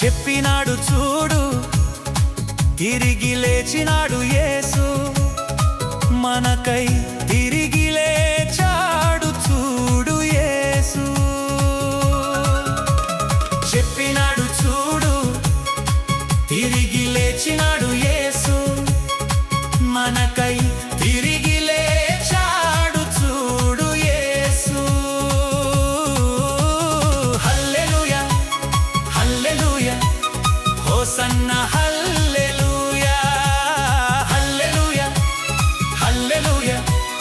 చెప్పినాడు చూడు, తిరిగి లేచినాడు యేసు, మనకై తిరిగి లేచాడు చూడు యేసు. చెప్పినాడు చూడు, తిరిగి లేచినాడు యేసు, మనకై తిరిగి లేచాడు చూడు యేసు. హల్లెలూయా హల్లెలూయా హోసన్న హల్లెలూయా హల్లెలూయా హల్లెలూయా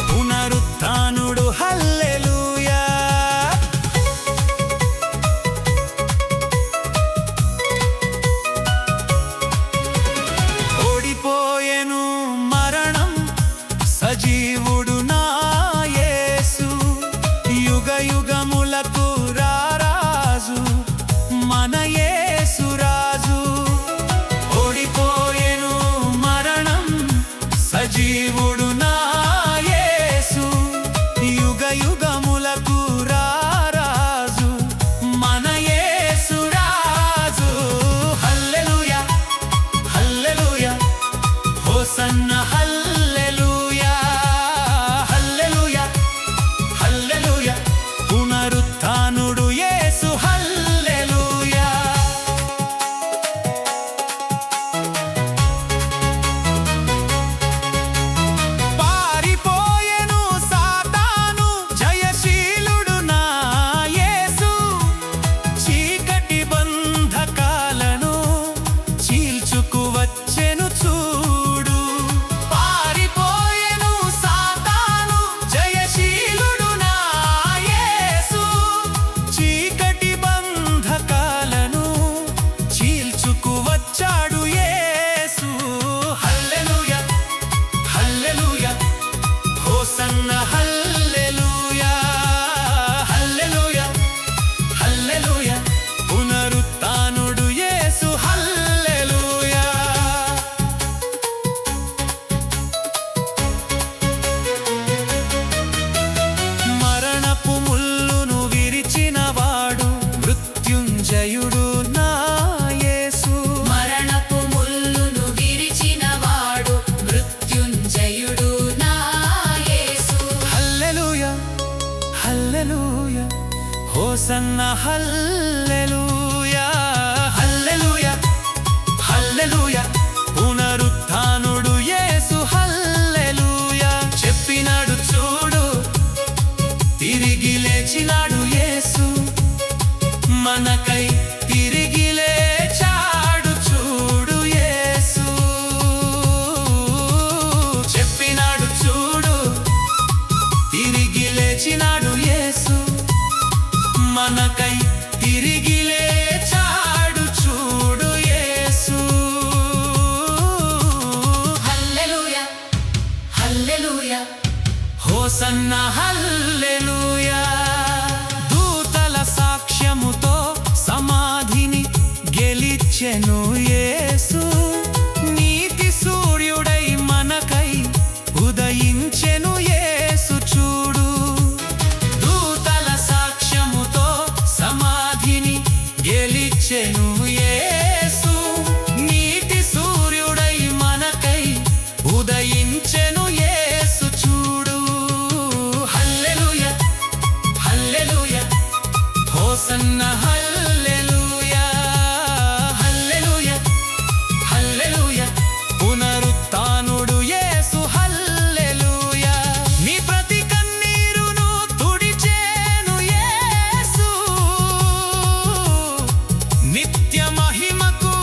పునరుత్థానుడు హల్లెలూయా. ఓడిపోయెను మరణం, సజీవుడు నా యేసు, యుగ యుగములకు రారాజు మన యేసు రాజు. ఓడిపోయెను మరణం, సజీవుడు నా యేసు, యుగ యుగములకు రారాజు మన యేసు రాజు. హల్లెలూయా హల్లెలూయా హోసన్న హల్లెలూయా హల్లెలూయా హల్లెలూయా పునరుత్థానుడు యేసు హల్లెలూయా. పారిపోయెను సాతాను, జయశీలుడు నా యేసు, చీకటి బంధకాలను చీల్చుకు వచ్చెను చూడు. పారిపోయెను సాతాను, జయశీలుడు నా యేసు, చీకటి బంధకాలను చీల్చుకు వచ్చాడు యేసు. హల్లెలూయా హల్లెలూయా హోసన్న హల్లెలూయా హల్లెలూయా హల్లెలూయా పునరుత్థానుడు యేసు హల్లెలూయా. మరణపు ముల్లును విరిచినవాడు, మృత్యుంజయుడు నా యేసు. మరణపు ముల్లును విరిచినవాడు, మృత్యుంజయుడు నా యేసు. హల్లెలూయా హల్లెలూయా హోసన్న హల్లెలూయా హల్లెలూయా హల్లెలూయా పునరుత్థానుడు యేసు హల్లెలూయా. చెప్పినాడు చూడు, తిరిగి లేచినాడు యేసు, మనకై తిరిగి లేచాడు చూడు యేసు. చెప్పినాడు చూడు, తిరిగి లేచినాడు యేసు, మనకై తిరిగి లేచాడు చూడు యేసు. హల్లెలూయా హల్లెలూయా హోసన్న హల్లెలూయా. దూతల సాక్ష్యముతో సమాధిని గెలిచెను యేసు, నీతి సూర్యుడై మనకై ఉదయించెను యేసు చూడు. దూతల సాక్ష్యముతో సమాధిని గెలిచెను యేసు, నీతి సూర్యుడై మనకై ఉదయించెను యేసు చూడు. హల్లెలూయా హల్లెలూయా హోసన్న హల్లెలూయా హల్లెలూయా హల్లెలూయా పునరుత్థానుడు యేసు హల్లెలూయా. నీ ప్రతి కన్నీరును తుడిచేను యేసు, నిత్య మహిమకు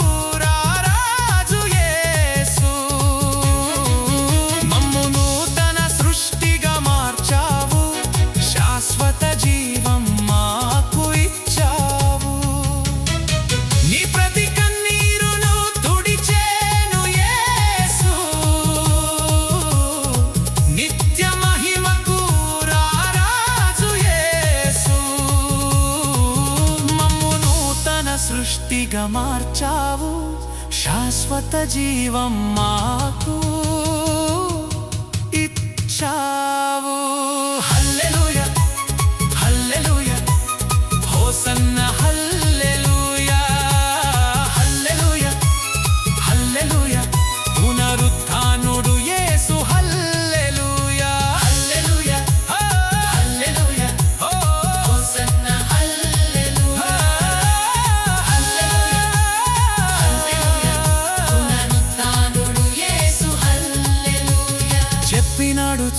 రారాజు యేసు. మమ్ము నూతన సృష్టిగా మార్చావు, శాశ్వత జీవం మాకు ఇచ్చావు. నీ ప్రతి కన్నీరును తుడిచేను యేసు, నిత్య మహిమకు రారాజు యేసు. మమ్ము నూతన సృష్టిగా మార్చావు, శాశ్వత జీవం మాకు ఇచ్చావు. హల్లెలూయా హల్లెలూయా హోసన్న హల్లెలూయా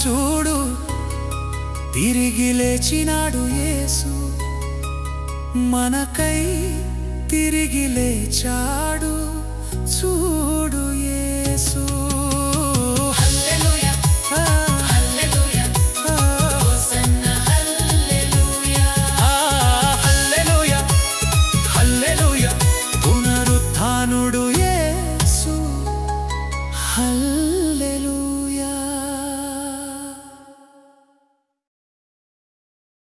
చూడు తిరిగి లేచినాడు యేసు మనకై తిరిగి లేచాడు చూడు యేసు హల్లెలూయా ఆ, హల్లెలూయా ఆ, హోసన్నా హల్లెలూయా ఆ, హల్లెలూయా హల్లెలూయా పునరుత్థానుడు యేసు హల్లెలూయా